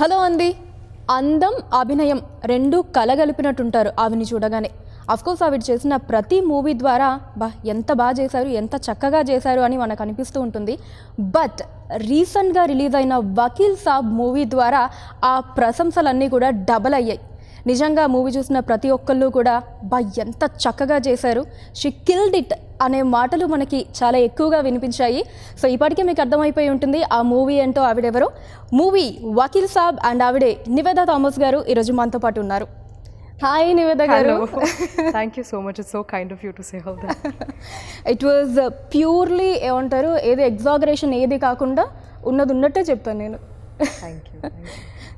Hello అండి. అందం అభినయం రెండు కలగలిపినట్టుంటారు ఆవిని చూడగానే. అఫ్కోర్స్ ఆవిడ చేసిన ప్రతి మూవీ ద్వారా ఎంత బాగా చేశారు, ఎంత చక్కగా చేశారు అని మనకు అనిపిస్తూ ఉంటుంది. బట్ రీసెంట్గా రిలీజ్ అయిన వకీల్ సాబ్ మూవీ ద్వారా ఆ ప్రశంసలన్నీ కూడా డబల్ అయ్యాయి. నిజంగా మూవీ చూసిన ప్రతి ఒక్కళ్ళు కూడా ఎంత చక్కగా చేశారు, షీ కిల్డ్ ఇట్ అనే మాటలు మనకి చాలా ఎక్కువగా వినిపించాయి. సో ఇప్పటికే మీకు అర్థమైపోయి ఉంటుంది ఆ మూవీ ఏంటో, ఆవిడెవరో. మూవీ వకీల్ సాబ్ అండ్ ఆవిడే నివేదా థామస్ గారు ఈరోజు మనతో పాటు ఉన్నారు. హాయ్ నివేద గారు. Thank you so much. It's so kind of you to say all that. It was purely ఏమంటారు, ఏది ఎగ్జాగరేషన్ ఏది కాకుండా ఉన్నది ఉన్నట్టే చెప్తాను నేను. Thank you.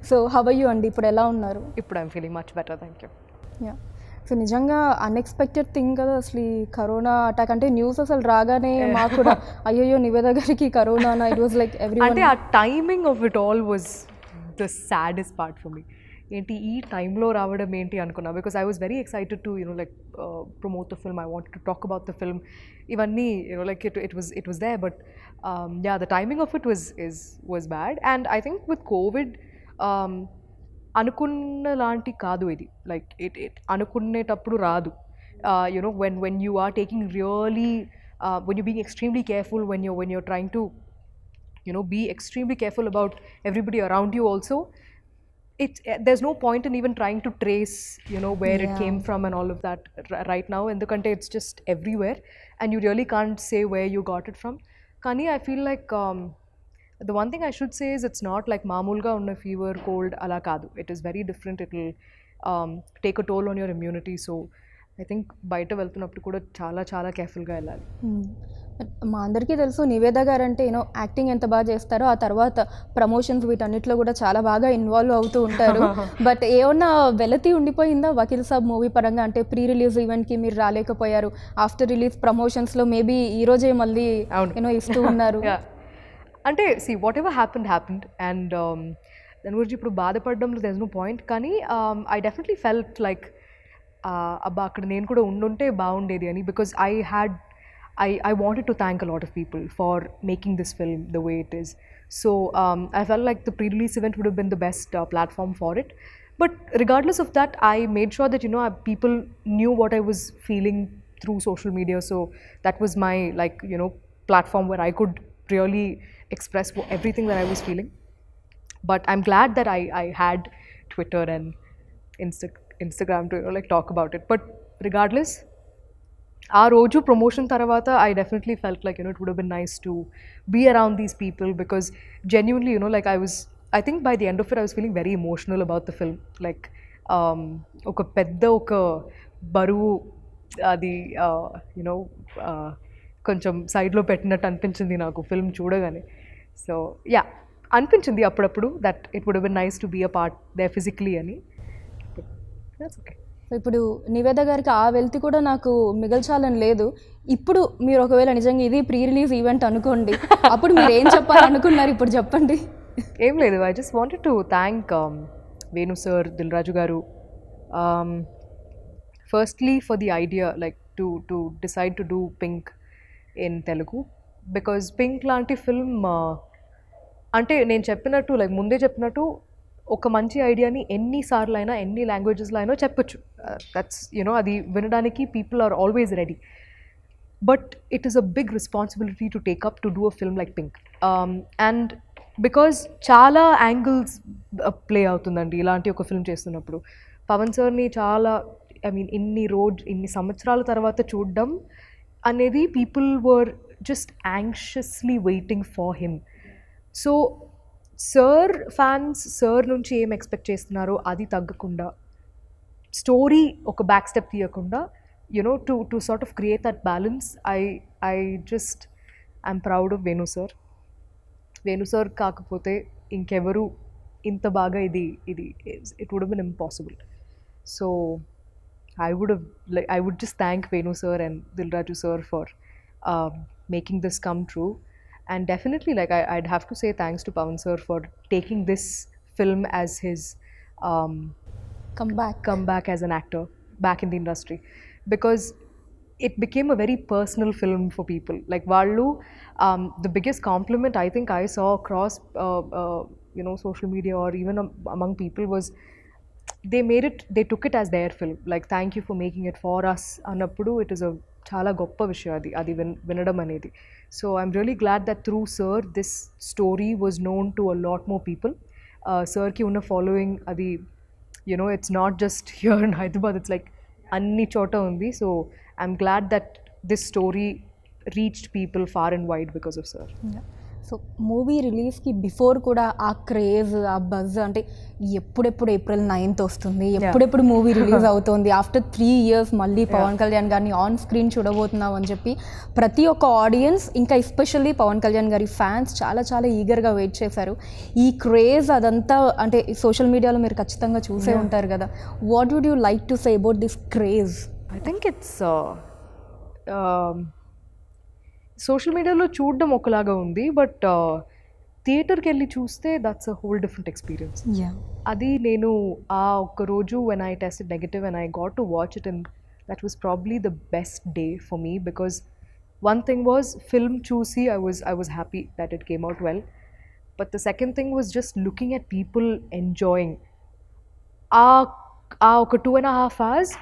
So how are you అండి, ఇప్పుడు ఎలా ఉన్నారు? ఇప్పుడు I'm feeling much better, thank you. Yeah, so నిజంగా అన్ఎక్స్పెక్టెడ్ థింగ్ కదా అసలు ఈ కరోనా అటాక్. అంటే న్యూస్ అసలు రాగానే మాకు కూడా అయ్యో నివేద గారికి corona, it was like every. అంటే ఆ timing of it all was the saddest part for me. ఏంటి ఈ టైంలో రావడం ఏంటి అనుకున్నా, because I was very excited to like promote the film. I wanted to talk about the film. ఇవన్నీ like it was there, but yeah, the timing of it was bad. And I think with Covid అనుకున్న లాంటి కాదు ఇది. Like it అనుకునేటప్పుడు రాదు. when you are taking really when you're being extremely careful, when you're trying to be extremely careful about everybody around you also, there's no point in even trying to trace where it came from and all of that right now, in the country it's just everywhere and you really can't say where you got it from. Kani I feel like the one thing I should say is it's not like maamulga unna fever, cold ala kaadu. It is very different. It will take a toll on your immunity. So I think బయట వెళ్తున్నప్పుడు కూడా చాలా చాలా కేర్ఫుల్గా వెళ్ళాలి. మా అందరికీ తెలుసు నివేద గారు అంటే యాక్టింగ్ ఎంత బాగా చేస్తారో, ఆ తర్వాత ప్రమోషన్స్ వీటన్నిటిలో కూడా చాలా బాగా ఇన్వాల్వ్ అవుతూ ఉంటారు. బట్ ఏమన్నా వెలతి ఉండిపోయిందా వకీల్ సాబ్ మూవీ పరంగా? అంటే ప్రీ రిలీజ్ ఈవెంట్కి మీరు రాలేకపోయారు, ఆఫ్టర్ రిలీజ్ ప్రమోషన్స్లో మేబీ ఈరోజే మళ్ళీ ఇస్తూ ఉన్నారు. అంటే see what ever happened and దాని గురించి ఇప్పుడు బాధపడడంలో దెర్ ఇస్ నో పాయింట్. కానీ ఐ డెఫినెట్లీ ఫెల్ట్ లైక్ అబ్బా అక్కడ నేను కూడా ఉండుంటే బాగుండేది అని, because I wanted to thank a lot of people for making this film the way it is. So I felt like the pre-release event would have been the best platform for it. But regardless of that, I made sure that people knew what I was feeling through social media. So that was my platform where I could really express everything that I was feeling. But I'm glad that I had Twitter and Instagram to talk about it. But regardless, ఆ రోజు promotion తర్వాత I definitely felt like it would have been nice to be around these people, because genuinely like I think by the end of it I was feeling very emotional about the film. Like ఒక పెద్ద ఒక బరువు అది కొంచెం సైడ్లో పెట్టినట్టు అనిపించింది నాకు ఫిల్మ్ చూడగానే. సో యా, అనిపించింది అప్పుడప్పుడు that it would have been nice to be a part there physically అని. That's okay. సో ఇప్పుడు నివేద గారికి ఆ వెల్తి కూడా నాకు మిగల్చాలని లేదు. ఇప్పుడు మీరు ఒకవేళ నిజంగా ఇది ప్రీ రిలీజ్ ఈవెంట్ అనుకోండి, అప్పుడు మీరు ఏం చెప్పాలనుకున్నారు ఇప్పుడు చెప్పండి. ఏం లేదు, I just wanted to thank Venu sir, Dil Raju garu, firstly for the idea like to decide to do Pink in Telugu. Because Pink లాంటి ఫిల్మ్ అంటే నేను చెప్పినట్టు లైక్ ముందే చెప్పినట్టు ఒక మంచి ఐడియాని ఎన్నిసార్లు అయినా ఎన్ని లాంగ్వేజెస్లో అయినా చెప్పొచ్చు. దట్స్ అది వినడానికి people are always ready. But it is a big responsibility to take up to do a film like Pink. And because చాలా యాంగిల్స్ ప్లే అవుతుందండి ఇలాంటి ఒక ఫిల్మ్ చేస్తున్నప్పుడు. పవన్ సార్ని చాలా ఇన్ని సంవత్సరాల తర్వాత చూడడం అనేది people were just anxiously waiting for him. So sir fans sir నుంచి ఏం ఎక్స్పెక్ట్ చేస్తున్నారో అది తగ్గకుండా, స్టోరీ ఒక బ్యాక్ స్టెప్ తీయకుండా to sort of create that balance. I'm proud of Venu sir. Venu sir కాకపోతే ఇంకెవరు ఇంత బాగా ఇది it would been impossible. So I would just thank Venu sir and Dil Raju sir for making this come true. And definitely I'd have to say thanks to Pawan sir for taking this film as his comeback as an actor back in the industry. Because it became a very personal film for people. Like Vallu, the biggest compliment I think I saw across social media or even among people was they took it as their film. Like, thank you for making it for us annappudu, it is a చాలా గొప్ప విషయం అది వినడం అనేది. So I'm really glad that through sir this story was known to a lot more people. సర్కి ఉన్న following అది it's not just here in Hyderabad, it's like అన్ని చోట ఉంది. So I'm glad that this story reached people far and wide because of sir. So movie రిలీజ్కి before కూడా ఆ craze, ఆ బజ్, అంటే ఎప్పుడెప్పుడు April 9th వస్తుంది, ఎప్పుడెప్పుడు మూవీ రిలీజ్ అవుతుంది, ఆఫ్టర్ 3 years మళ్ళీ పవన్ కళ్యాణ్ గారిని ఆన్ స్క్రీన్ చూడబోతున్నాం అని చెప్పి ప్రతి ఒక్క ఆడియన్స్, ఇంకా ఎస్పెషల్లీ పవన్ కళ్యాణ్ గారి ఫ్యాన్స్ చాలా చాలా ఈగర్గా వెయిట్ చేశారు. ఈ క్రేజ్ అదంతా అంటే సోషల్ మీడియాలో మీరు ఖచ్చితంగా చూసే ఉంటారు కదా. What would you like to say about this craze? I think it's social మీడియాలో చూడడం ఒకలాగా ఉంది, బట్ థియేటర్కి వెళ్ళి చూస్తే that's a whole different experience. అది నేను ఆ ఒక్క రోజు when I tested negative and I got to watch it, and that was probably the best day for me, because one thing was film చూసి I was happy that it came out well, but the second thing was just looking at people enjoying. ఒక 2.5 hours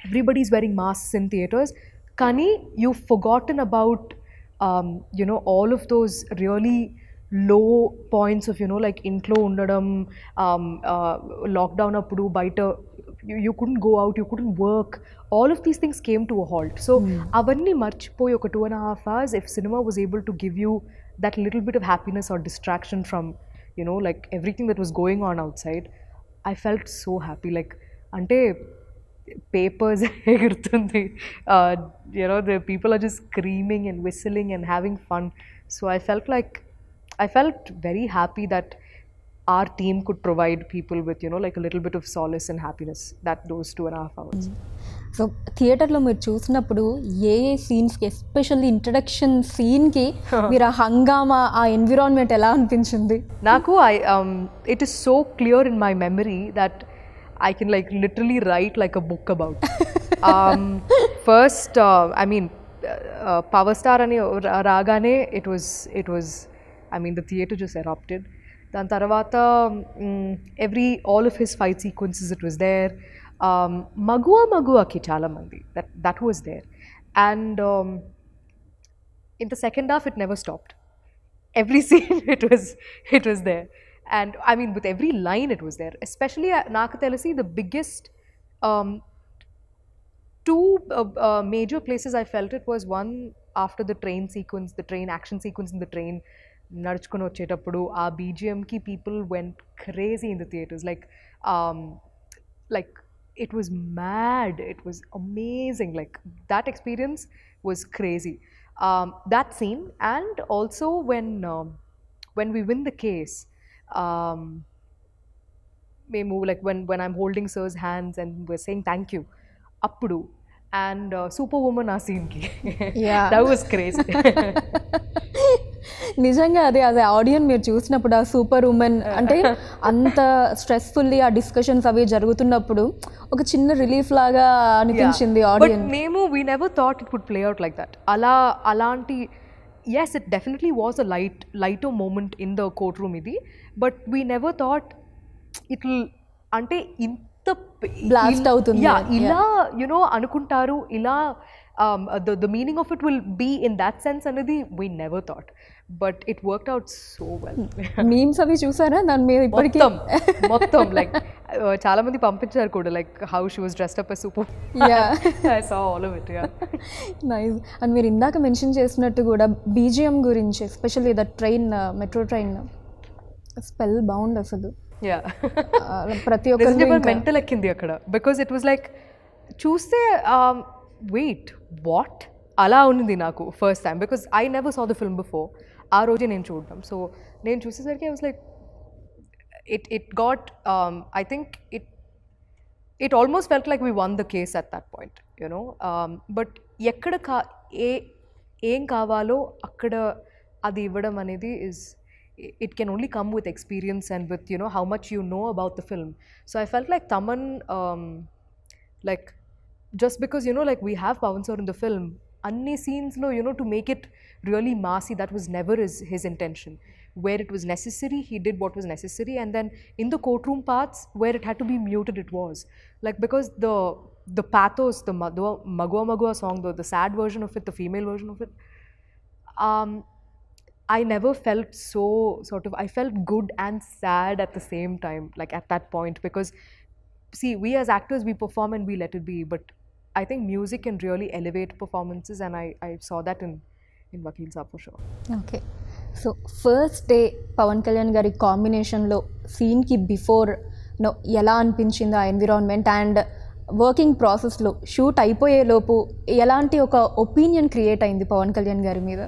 everybody's wearing masks in theaters, కానీ you've forgotten about all of those really low points of like ఇంట్లో ఉండడం, lockdown అప్పుడు బయట you couldn't go out, you couldn't work, all of these things came to a halt. So అవర్ని మర్చిపోయి ఒక 2.5 hours if cinema was able to give you that little bit of happiness or distraction from like everything that was going on outside, I felt so happy. Like అంటే papers ఎగురుతుంది, the people are just screaming and whistling and having fun. So I felt very happy that our team could provide people with like a little bit of solace and happiness that those 2.5 hours. So థియేటర్లో మీరు చూసినప్పుడు ఏ సీన్స్కి, especially introduction సీన్కి మీరు ఆ హంగామా, ఆ environment ఎలా అనిపించింది? నాకు it is so clear in my memory that I can like literally write like a book about. First, I mean, Power Star ani ragane, it was, I mean, the theater just erupted. Dan tarvata all of his fight sequences, it was there. Magua ki chala mandi, that was there. And in the second half, it never stopped. Every scene, it was there. And I mean, with every line it was there. Especially నాకు తెలిసి the biggest two major places I felt it was one after the train sequence, the train action sequence in the train. నడుచుకొని వచ్చేటప్పుడు ఆ BGMకి people went crazy in the theaters. Like it was mad. It was amazing. Like that experience was crazy. That scene, and also when we win the case. Memu like when I'm holding sir's hands and we're saying thank you appudu, and Superwoman ఆ scene ki that was crazy. నిజంగా అదే audience మీరు చూసినప్పుడు ఆ super women అంటే అంత స్ట్రెస్ఫుల్లీ ఆ discussions అవి జరుగుతున్నప్పుడు ఒక చిన్న రిలీఫ్ లాగా అనిపించింది ఆడియన్స్. బట్ మేము we never thought it would play out like that. అలాంటి yes, it definitely was a lighter moment in the courtroom idi, but we never thought it'll ante inta blast avutundi. Ila anukuntaru ila the meaning of it will be in that sense anadi we never thought, but it worked out so well. memes avi chusara nan me ippadi మొత్తం like చాలా మంది పంపించారు కూడా, like how she was dressed up as super. I saw all of it. Nice. and మీరు ఇందాక mention చేసినట్టు కూడా BGM గురించి, especially the train, metro train spell bound అసలు. ప్రతి ఒక్కరు మెంటల్ ఎక్కింది అక్కడ, బికాజ్ ఇట్ వాజ్ లైక్ చూస్తే వెయిట్ వాట్ అలా ఉంది నాకు first time, because I never saw the film before. ఆ రోజే నేను చూడడం, సో నేను చూసేసరికి I was like it got I think it almost felt like we won the case at that point, but ekkada ఏం కావాలో అక్కడ అది ఇవ్వడం అనేది it can only come with experience and with how much you know about the film. So I felt like Taman like just because, you know, like we have Pawan sir in the film, anni scenes lo, you know, to make it really massy, that was never his intention. Where it was necessary, he did what was necessary, and then in the courtroom parts where it had to be muted, it was like, because the pathos, the Magua Magua song, the sad version of it, the female version of it, um, I never felt so sort of, I felt good and sad at the same time, like at that point, because see, we as actors, we perform and we let it be, but I think music can really elevate performances, and I saw that in Vakil Saab for sure. Okay. So first day Pawan Kalyan గారి కాంబినేషన్లో సీన్కి before no ఎలా అనిపించిందో ఆ environment, and working ప్రాసెస్లో shoot అయిపోయేలోపు ఎలాంటి ఒక ఒపీనియన్ క్రియేట్ అయింది పవన్ కళ్యాణ్ గారి మీద?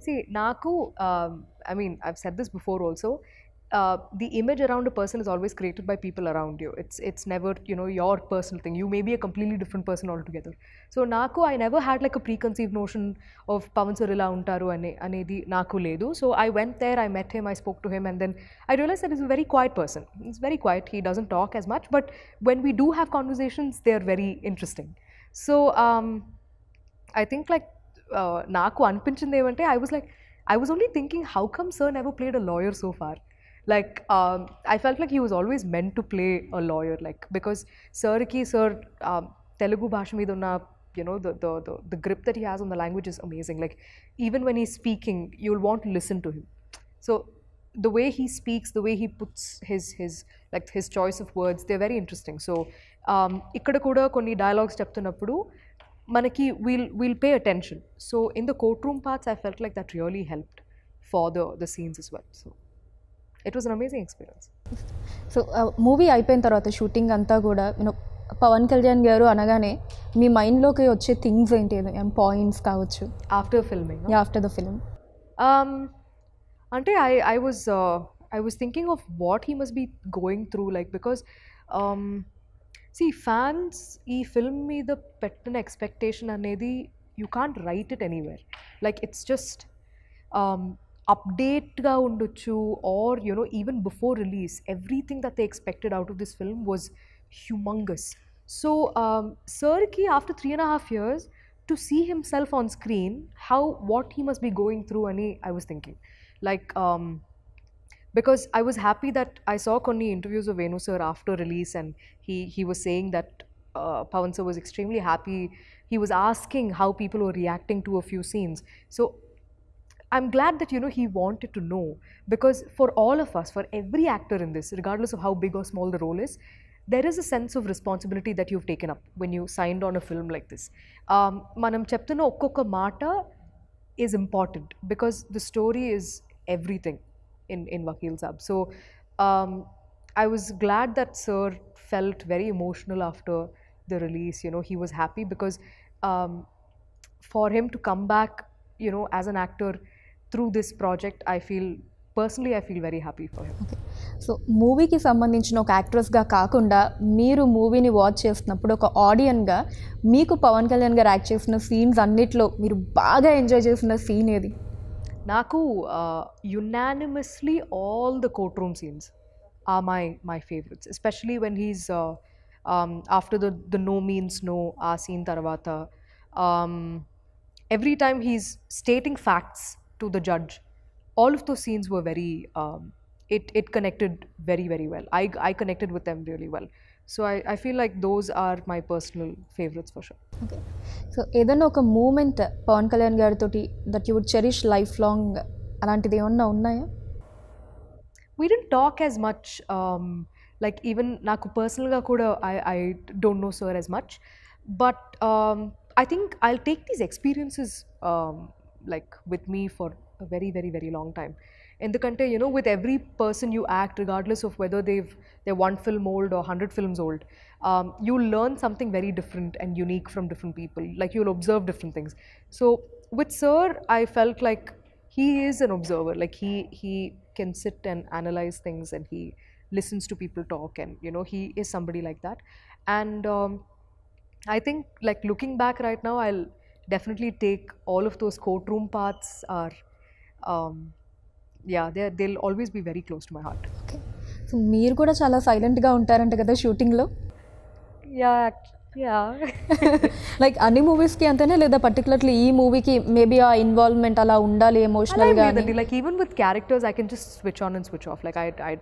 See, Naku, I mean, I've said this before also. The image around a person is always created by people around you. It's never, you know, your personal thing. You may be a completely different person altogether. So Naku, I never had like a preconceived notion of Pawan sir ila untaru anedi Naku ledu. So I went there, I met him, I spoke to him, and then I realized that he's a very quiet person. He's very quiet. He doesn't talk as much, but when we do have conversations, they are very interesting. So I think like నాకు అనిపించింది ఏమంటే, I was only thinking, how come sir never played a lawyer so far? Like, I felt like he was always meant to play a lawyer, like, because sir Telugu bhasha మీద ఉన్న, you know, the grip that he has on the language is amazing. Like, even when he's speaking, you'll want to listen to him. So the way he speaks, the way he puts his choice of words, they're very interesting. So ఇక్కడ కూడా కొన్ని dialogues చెప్తున్నప్పుడు manaki we'll pay attention. So in the courtroom parts, I felt like that really helped for the scenes as well. So it was an amazing experience. So movie అయిపోయిన తర్వాత shooting అంతా కూడా you know Pawan Kalyan గారు అనగానే మీ మైండ్లోకి వచ్చే things ఏంటి, points కావచ్చు After filming, no? After the film? Ante I was thinking of what he must be going through, like, because see, fans ee film meeda pettina expectation anedi you can't write it anywhere. Like, it's just update ga undochu, or, you know, even before release, everything that they expected out of this film was humongous. So sir ki after 3.5 years to see himself on screen, what he must be going through ani I was thinking, like, because I was happy that I saw konni interviews of Venu sir after release, and he was saying that Pawan sir was extremely happy. He was asking how people were reacting to a few scenes. So I'm glad that, you know, he wanted to know, because for all of us, for every actor in this, regardless of how big or small the role is, there is a sense of responsibility that you've taken up when you signed on a film like this. Manam cheptunna okkokka maata is important, because the story is everything in Vakil Saab. So I was glad that sir felt very emotional after the release. You know, he was happy because for him to come back, you know, as an actor through this project, I feel very happy for him. Okay. So మూవీకి సంబంధించిన ఒక యాక్ట్రెస్గా కాకుండా మీరు మూవీని watch చేస్తున్నప్పుడు ఒక ఆడియన్గా మీకు పవన్ కళ్యాణ్ గారు యాక్ట్ చేసిన సీన్స్ అన్నిట్లో మీరు బాగా ఎంజాయ్ చేసిన సీన్ ఏది? Naku, unanimously, all the courtroom scenes are my favorites, especially when he's after the no means no scene tarvata. Every time he's stating facts to the judge, all of those scenes were very it connected very, very well. I connected with them really well. So I feel like those are my personal favorites for sure. Okay. So ఏదైనా ఒక moment Pawan Kalyan గారితో that you would cherish life long, అలాంటిది ఏమన్నా ఉన్నాయా? We didn't talk as much, like, even naku personal ga kuda I don't know sir as much, but I think I'll take these experiences like with me for a very, very, very long time. Endukante, you know, with every person you act, regardless of whether they're 1 film old or 100 films old, you'll learn something very different and unique from different people. Like, you'll observe different things. So with sir, I felt like he is an observer. Like, he can sit and analyze things, and he listens to people talk, and, you know, he is somebody like that. And I think, like, looking back right now, I'll definitely take all of those courtroom parts are yeah, they'll always be very close to my heart. Okay. So మీరు కూడా చాలా సైలెంట్గా ఉంటారంట కదా షూటింగ్లో? Yeah. Like అన్ని మూవీస్కి అంతేనా లేదా పర్టికులర్లీ ఈ మూవీకి మేబీ ఆ ఇన్వాల్వ్మెంట్ అలా ఉండాలి ఎమోషనల్గా like even with characters I can just switch on and switch off, like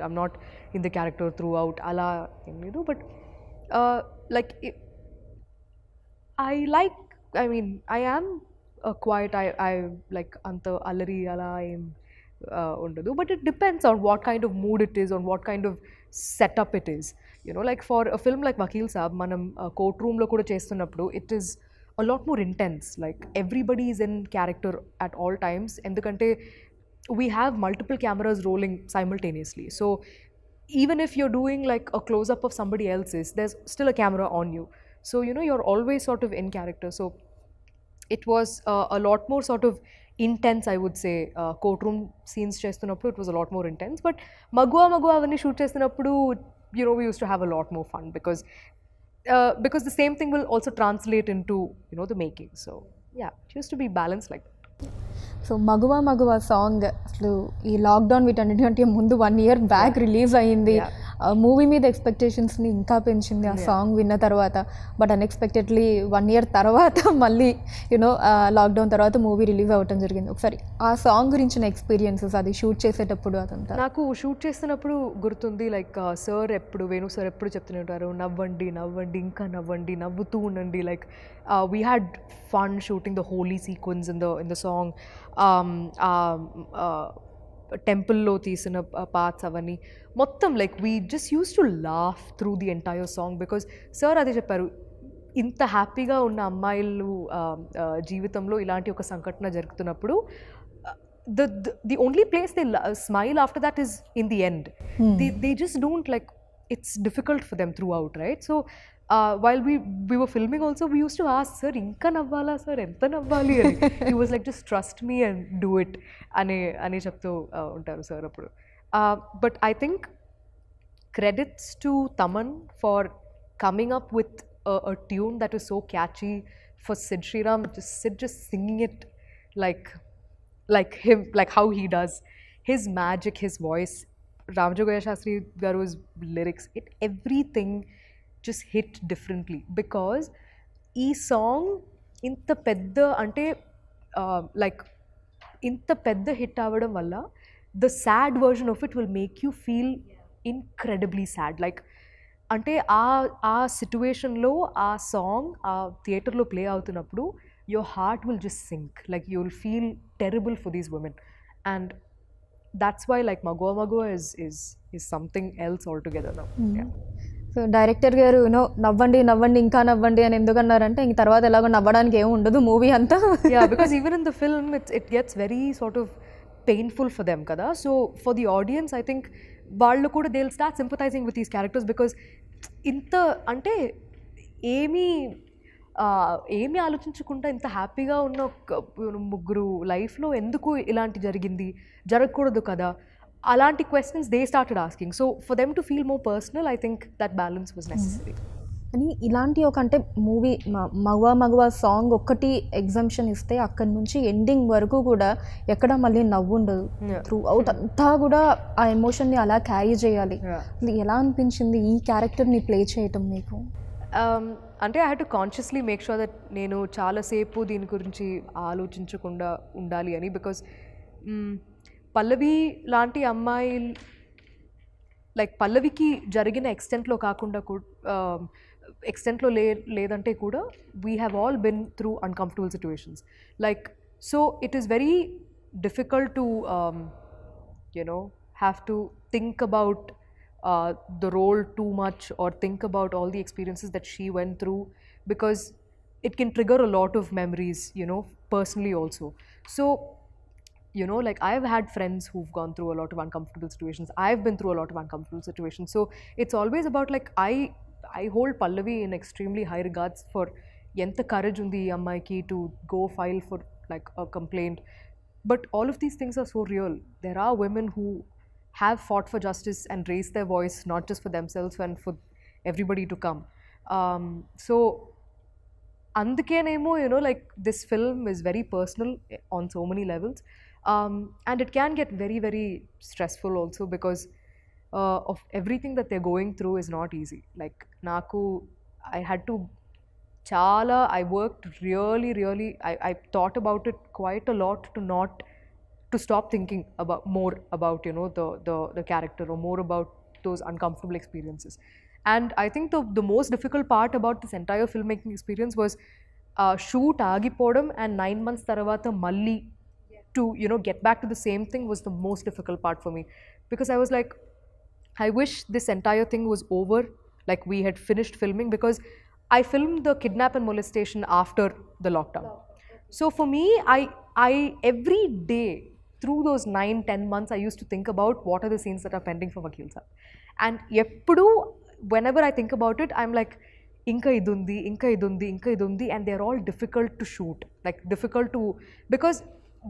I'm not in the character throughout ala you but like I like, I mean I am quiet, I like anta allari ala em undadu, but it depends on what kind of mood it is, on what kind of setup it is, you know, like for a film like Vakil Saab manam courtroom lo kuda chestunnappudu it is a lot more intense, like everybody is in character at all times endukante we have multiple cameras rolling simultaneously, so even if you're doing like a close up of somebody else's, there's still a camera on you, so you know you're always sort of in character, so it was a lot more sort of intense, I would say. Courtroom scenes చేస్తున్నప్పుడు it was a lot more intense, but మగువా మగువా అవన్నీ shoot చేస్తున్నప్పుడు you know we used to have a lot more fun because the same thing will also translate into you know the making, so yeah, it used to be balanced like that. So మగువా మగువా song అసలు ఈ lockdown వీటన్నిటికంటే ముందు 1 year back release అయ్యింది. Movie మీద ఎక్స్పెక్టేషన్స్ని ఇంకా పెంచింది ఆ సాంగ్ విన్న తర్వాత. బట్ అన్ఎక్స్పెక్టెడ్లీ 1 year తర్వాత మళ్ళీ యూనో లాక్డౌన్ తర్వాత మూవీ రిలీజ్ అవ్వటం జరిగింది. ఒకసారి ఆ సాంగ్ గురించిన ఎక్స్పీరియన్సెస్, అది షూట్ చేసేటప్పుడు అదంతా. నాకు షూట్ చేస్తున్నప్పుడు గుర్తుంది, లైక్ సార్ ఎప్పుడు వేణు సార్ ఎప్పుడు చెప్తూనే ఉంటారు, నవ్వండి నవ్వండి ఇంకా నవ్వండి, నవ్వుతూ ఉండండి. Like we had fun shooting the Holi sequence in the song. టెంపుల్లో తీసిన పార్ట్స్ అవన్నీ మొత్తం like we just use to laugh through the entire song, because sir అదే చెప్పారు, ఇంత హ్యాపీగా ఉన్న అమ్మాయిలు జీవితంలో ఇలాంటి ఒక సంఘటన జరుగుతున్నప్పుడు the only place they smile after that is in the end. They just don't, like, it's difficult for them throughout, right? So while we were filming also, we used to ask, sir inka navvala sir, enta navvali ani. He was like, just trust me and do it ane cheptu untaru sir appudu. But I think credits to Taman for coming up with a tune that was so catchy, for Sid Sriram, just singing it like him, like how he does, his magic, his voice, Ramajogaya Shastri garu's lyrics, everything just hit differently, because ee song inta pedda ante like inta pedda hit avadam valla the sad version of it will make you feel incredibly sad. Like ante ఆ situation లో ఆ song ఆ theatre లో play అవుతున్నప్పుడు your heart will just sink, like you'll feel terrible for these women, and that's why like Magua Magua is something else altogether now. Yeah. So director గారు you know నవ్వండి నవ్వండి ఇంకా నవ్వండి అని ఎందుకన్నారంటే ఇంక తర్వాత ఎలాగో నవ్వడానికి ఏమి ఉండదు మూవీ అంతా. Yeah, because even in the film it gets very sort of painful for them kada, so for the audience I think వాళ్ళు కూడా they'll start sympathizing with these characters, because ఇంత అంటే ఏమీ ఆలోచించకుండా ఇంత హ్యాపీగా ఉన్న ముగ్గురు లైఫ్లో ఎందుకు ఇలాంటి జరగకూడదు కదా, అలాంటి questions they started asking. So for them to feel more personal, I think that balance was necessary. అని ఇలాంటి ఒక అంటే మూవీ మగువా మగువా సాంగ్ ఒక్కటి ఎగ్జామ్షన్ ఇస్తే అక్కడి నుంచి ఎండింగ్ వరకు కూడా ఎక్కడ మళ్ళీ నవ్వు ఉండదు. త్రూ అవుట్ అంతా కూడా ఆ ఎమోషన్ని అలా క్యారీ చేయాలి. ఎలా అనిపించింది ఈ క్యారెక్టర్ని ప్లే చేయటం మీకు? అంటే I had to consciously make sure that నేను చాలాసేపు దీని గురించి ఆలోచించకుండా ఉండాలి అని, బికాస్ పల్లవి లాంటి అమ్మాయి లైక్ పల్లవికి జరిగిన ఎక్స్టెంట్లో కాకుండా ఎక్స్టెంట్లో లేదంటే కూడా we have all been through uncomfortable situations. Like so it is very difficult to you know have to think about the role too much or think about all the experiences that she went through, because it can trigger a lot of memories, you know, personally also. So you know, like I've had friends who've gone through a lot of uncomfortable situations, I've been through a lot of uncomfortable situations, so it's always about like I hold Pallavi in extremely high regards for enta courage undi ee ammaiki to go file for like a complaint. But all of these things are so real. There are women who have fought for justice and raised their voice, not just for themselves and for everybody to come. So andukenemo, you know, like this film is very personal on so many levels, and it can get very very stressful also, because of everything that they're going through is not easy. Like naku, I had to Chala, I worked really, I thought about it quite a lot to stop thinking about more about, you know, the character, or more about those uncomfortable experiences. And I think the most difficult part about this entire filmmaking experience was shoot agipodam and 9 months taravata malli to, you know, get back to the same thing was the most difficult part for me, because I was like, I wish this entire thing was over, like we had finished filming, because I filmed the kidnap and molestation after the lockdown. So for me, I every day through those 9-10 months, I used to think about what are the scenes that are pending for Vakil Sahab. And eppudu, whenever I think about it, I'm like, inka idundi, inka idundi, inka idundi, and they're all difficult to shoot, like difficult to, because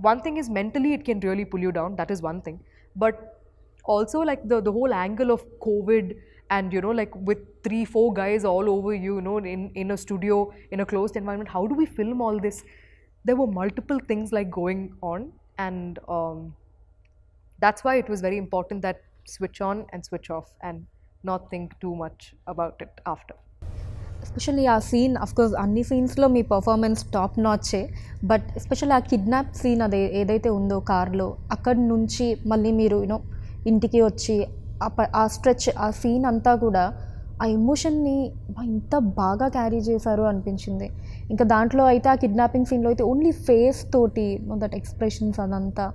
one thing is mentally it can really pull you down, that is one thing, but also like the whole angle of COVID, and you know, like with 3-4 guys all over you, you know, in a studio, in a closed environment, how do we film all this? There were multiple things like going on, and that's why it was very important that switch on and switch off and not think too much about it after. Especially ఆ scene course అన్ని సీన్స్లో మీ performance top నాచే, but especially ఆ kidnap scene అదే ఏదైతే ఉందో కార్లో, అక్కడి నుంచి మళ్ళీ మీరు యూనో ఇంటికి వచ్చి ఆ స్ట్రెచ్, ఆ సీన్ అంతా కూడా ఆ ఎమోషన్ని ఇంత బాగా క్యారీ చేశారు అనిపించింది. ఇంకా దాంట్లో అయితే ఆ కిడ్నాపింగ్ సీన్లో అయితే ఓన్లీ ఫేస్ తోటి దట్ ఎక్స్ప్రెషన్స్ అదంతా,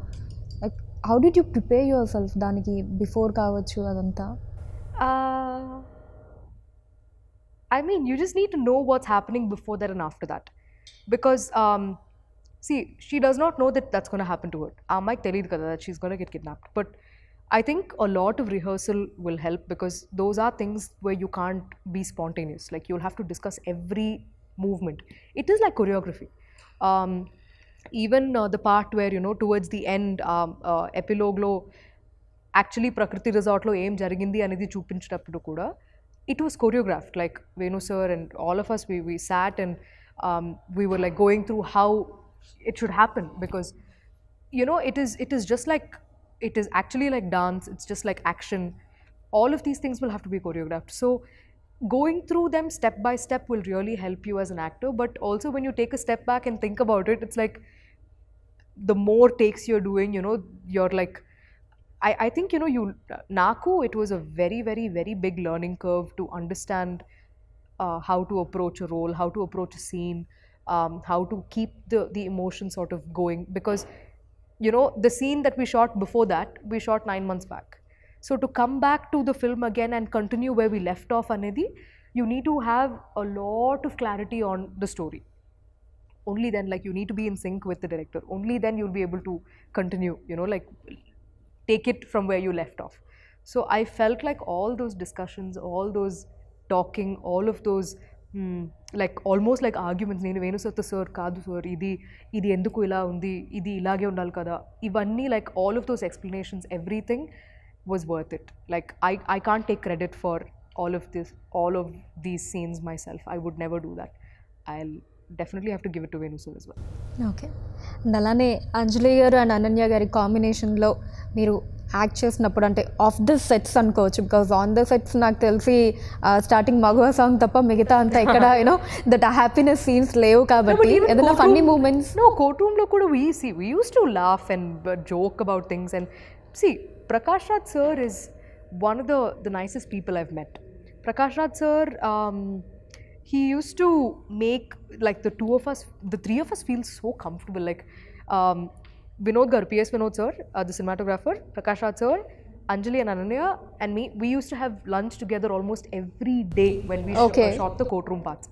like how did you prepare your self దానికి బిఫోర్ కావచ్చు అదంతా? I mean, you just need to know what's happening before that and after that. Because, see, she does not know that that's going to happen to her. Mike teliyadu kada that she's going to get kidnapped. But I think a lot of rehearsal will help, because those are things where you can't be spontaneous. Like, you'll have to discuss every movement. It is like choreography. Even the part where, you know, towards the end, epilogue lo, actually Prakriti Resort lo em jarigindi anedi chupincheటప్పుడు కూడా, it was choreographed. Like Venu sir and all of us, we sat and we were like going through how it should happen, because you know, it is just like, it is actually like dance, it's just like action. All of these things will have to be choreographed. So going through them step by step will really help you as an actor. But also when you take a step back and think about it, it's like the more takes you're doing, you know, you're like, I think, you know, Naku, it was a very big learning curve to understand how to approach a role, how to approach a scene, how to keep the emotion sort of going. Because, you know, the scene that we shot before that, we shot 9 months back. So to come back to the film again and continue where we left off, Anedi, you need to have a lot of clarity on the story. Only then, like, you need to be in sync with the director. Only then you'll be able to continue, you know, like, take it from where you left off. So I felt like all those discussions, all those talking, all of those like almost like arguments, నేను Venu sir కాదు sir, ఇది ఎందుకు ఇలా ఉంది, ఇది ఇలాగే ఉండాలి కదా, ఇవన్నీ, like all of those explanations, everything was worth it. Like I can't take credit for all of these scenes myself. I would never do that. I'll definitely have to give it to Venu sir as well. Okay. And అలానే అంజలి గారు and Ananya గారి కాంబినేషన్లో మీరు act చేసినప్పుడు, అంటే of the sets అనుకోవచ్చు, because on the sets నాకు తెలిసి స్టార్టింగ్ మగువ సాంగ్ తప్ప మిగతా అంతా ఇక్కడ యూనో దట్ హ్యాపీనెస్ సీన్స్ లేవు కాబట్టి ఏదైనా funny moments? No, courtroom lo kuda we used to laugh and joke about things. And see, Prakash Raj sir is one of the nicest people I've met. Prakash Raj sir, he used to make like the three of us feel so comfortable. Like Vinod Garu, PS Vinod sir, the cinematographer, Prakash Raj sir, Anjali and Ananya and me, we used to have lunch together almost every day when we shot the courtroom parts.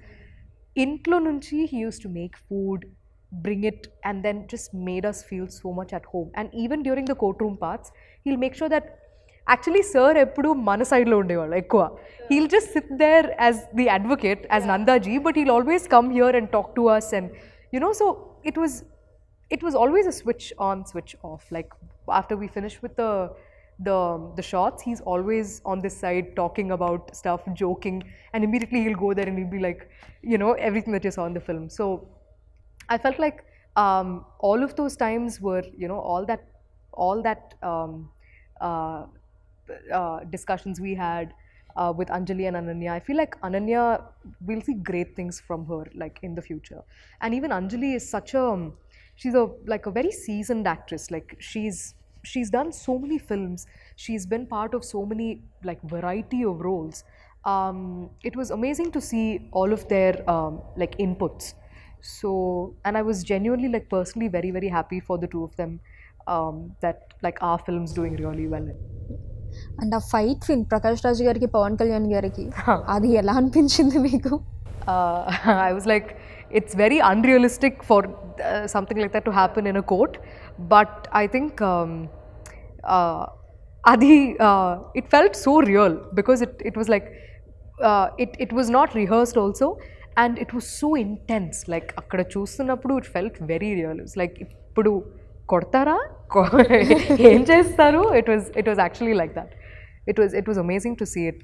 Intlo nunchi he used to make food, bring it, and then just made us feel so much at home. And even during the courtroom parts, he'll make sure that actually sir eppudu mana side lo undevaru ekkuva. He'll just sit there as the advocate, as Nanda ji, but he'll always come here and talk to us. And you know, so it was always a switch on, switch off. Like after we finish with the shots, he's always on this side talking about stuff, joking, and immediately he'll go there and he'll be like, you know, everything that you saw in the film. So I felt like all of those times were, you know, all that discussions we had, with Anjali and Ananya. I feel like Ananya, we'll see great things from her like in the future. And even Anjali is such a she's a like a very seasoned actress. Like she's done so many films. She's been part of so many like variety of roles. It was amazing to see all of their like inputs. So, and I was genuinely like personally very very happy for the two of them, that like our film's doing really well. And ఆ fight scene Prakash Raj గారికి పవన్ కళ్యాణ్ గారికి అది ఎలా అనిపించింది మీకు? I was like, it's very unrealistic for something like that to happen in a court. But I think it felt so real because it was like, it was not rehearsed also, and it was so intense. Like, akkada చూస్తున్నప్పుడు it felt very real. It was like, ఇప్పుడు కొడతారా ఏం చేస్తారు? It was actually like that. It was amazing to see it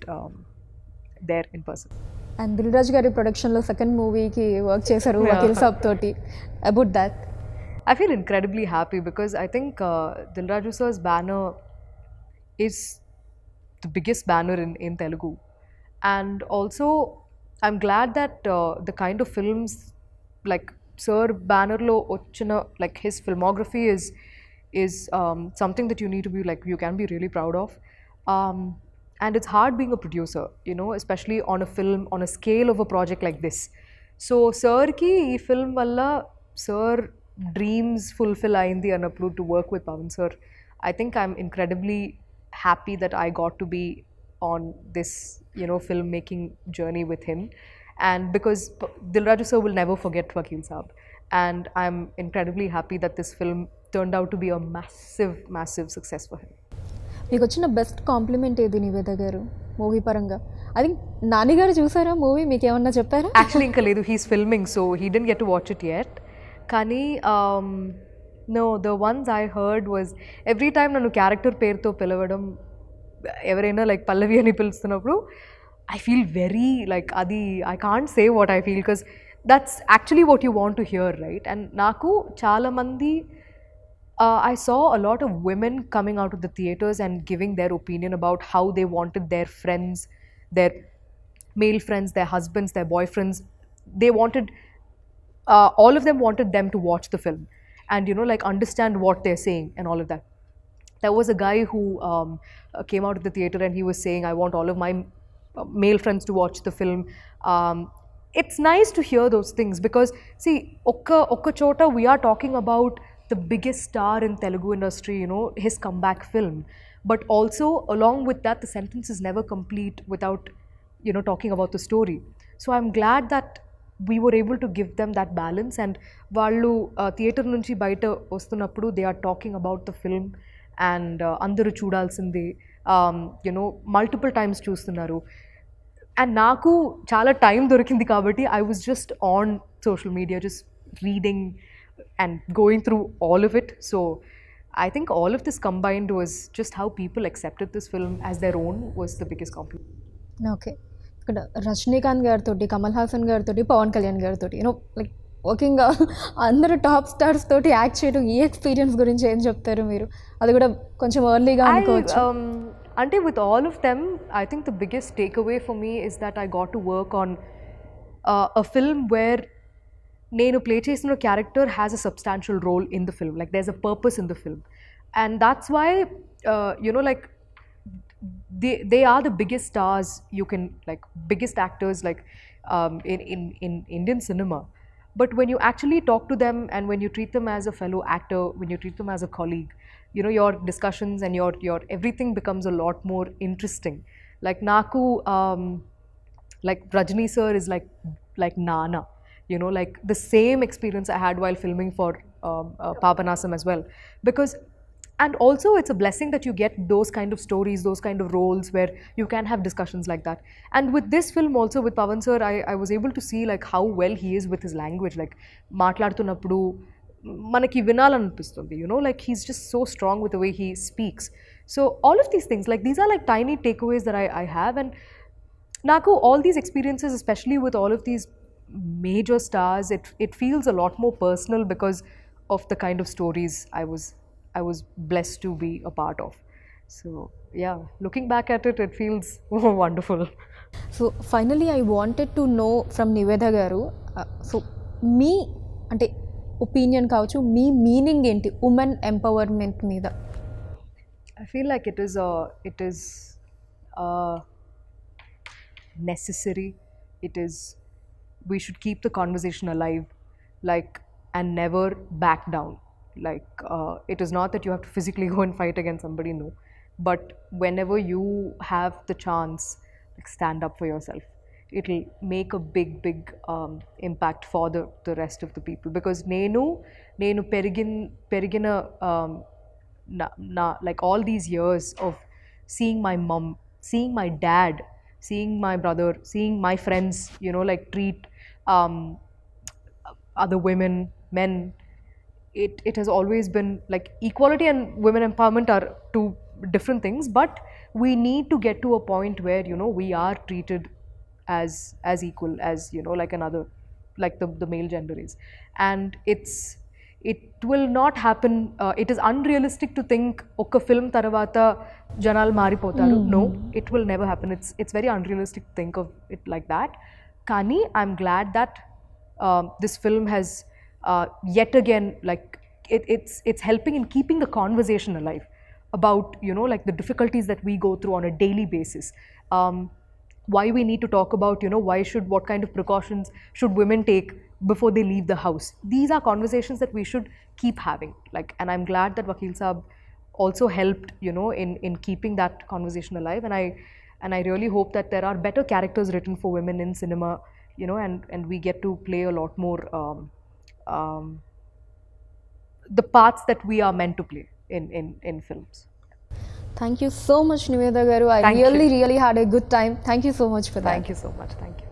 there in person. And Dil Raju garu ప్రొడక్షన్లో second మూవీకి work చేశారు వకీల్ సాబ్ తోటి. About that I feel incredibly happy because I think Dil Raju sir's banner is the biggest banner in Telugu. And also, I'm glad that the kind of films like Sir banner lo ochina, like his filmography is something that you need to be like, you can be really proud of. And it's hard being a producer, you know, especially on a film, on a scale of a project like this. So Sir ki ee film valla Sir dreams fulfill ayindi anappudu to work with Pavan sir. I think I'm incredibly happy that I got to be on this, you know, filmmaking journey with him. And because Dil Raju sir will never forget Vakil Saab, and I'm incredibly happy that this film turned out to be a massive success for him. మీకు వచ్చిన best compliment ఏది నివేద గారు movie పరంగా? I think Nani గారు చూసారా movie, మీకు ఏమన్నా చెప్పారా? Actually ఇంకా లేదు, he's filming, so he didn't get to watch it yet. కానీ no, the ones I heard was every time నన్ను క్యారెక్టర్ పేరుతో పిలవడం, ఎవరైనా లైక్ పల్లవి అని పిలుస్తున్నప్పుడు I feel very like అది I can't say what I feel because that's actually what you want to hear, right? And నాకు చాలా మంది I saw a lot of women coming out of the theaters and giving their opinion about how they wanted their friends, their male friends, their husbands, their boyfriends. They wanted, all of them wanted them to watch the film and, you know, like understand what they're saying and all of that. There was a guy who came out of the theater and he was saying, I want all of my male friends to watch the film. It's nice to hear those things because, see, okka chota we are talking about the biggest star in Telugu industry, you know, his comeback film. But also, along with that, the sentence is never complete without, you know, talking about the story. So I'm glad that we were able to give them that balance. And వాళ్ళు theatre నుంచి బయట వస్తున్నప్పుడు they are talking about the film and అందరూ చూడాల్సింది, you know, multiple times చూస్తున్నారు. And నాకు చాలా time దొరికింది కాబట్టి I was just on social media, just reading and going through all of it. So I think all of this combined was just how people accepted this film as their own was the biggest compliment. Okay, ఇక్కడ రజనీకాంత్ గారితో, కమల్ హాసన్ గారితో, పవన్ కళ్యాణ్ గారితో, you know like working అందరూ top stars తోటి act చేయడం, ఈ experience గురించి ఏం చెప్తారు మీరు? అది కూడా కొంచెం ఎర్లీగా అనుకోవచ్చు. అంటే with all of them, I think the biggest takeaway for me is that I got to work on a film where నేను ప్లే చేసిన character has a substantial role in the film, like there is a purpose in the film. And that's why you know like they are the biggest stars, you can like biggest actors like in Indian cinema. But when you actually talk to them and when you treat them as a fellow actor, when you treat them as a colleague, you know, your discussions and your everything becomes a lot more interesting. Like Naku, like Rajni sir is like Nana, you know, like the same experience I had while filming for Papanasam as well. Because, and also it's a blessing that you get those kind of stories, those kind of roles where you can have discussions like that. And with this film also, with Pavan sir, I was able to see like how well he is with his language. Like, మాట్లాడుతున్నప్పుడు మనకి వినాలనిపిస్తుంది, you know, like he's just so strong with the way he speaks. So all of these things, like these are like tiny takeaways that I have. And Naku, all these experiences, especially with all of these major stars, it feels a lot more personal because of the kind of stories I was blessed to be a part of. So yeah, looking back at it, it feels wonderful. So finally I wanted to know from Nivetha గారు, సో మీ అంటే opinion కావచ్చు, మీ meaning ఏంటి women empowerment మీద? I feel like it is necessary. It is, we should keep the conversation alive, like, and never back down. Like, it is not that you have to physically go and fight against somebody, no, but whenever you have the chance, like, stand up for yourself. It'll make a big impact for the rest of the people, because నేను పెరిగిన like all these years of seeing my mom, seeing my dad, seeing my brother, seeing my friends, you know, like, treat other women, men, it has always been like equality and women empowerment are two different things, but we need to get to a point where, you know, we are treated as equal as, you know, like another, like the male gender is. And it will not happen. It is unrealistic to think oka film tarvata janalu maripotaru. No, it will never happen. It's very unrealistic to think of it like that. Kani I'm glad that this film has yet again, like, it's helping in keeping the conversation alive about, you know, like, the difficulties that we go through on a daily basis. Why we need to talk about, you know, what kind of precautions should women take before they leave the house. These are conversations that we should keep having, like, and I'm glad that Vakil Saab also helped, you know, in keeping that conversation alive. And I really hope that there are better characters written for women in cinema, you know, and we get to play a lot more the parts that we are meant to play in films. Thank you so much Niveda garu. I Thank you. Really had a good time. Thank you so much for that. Thank you so much. Thank you.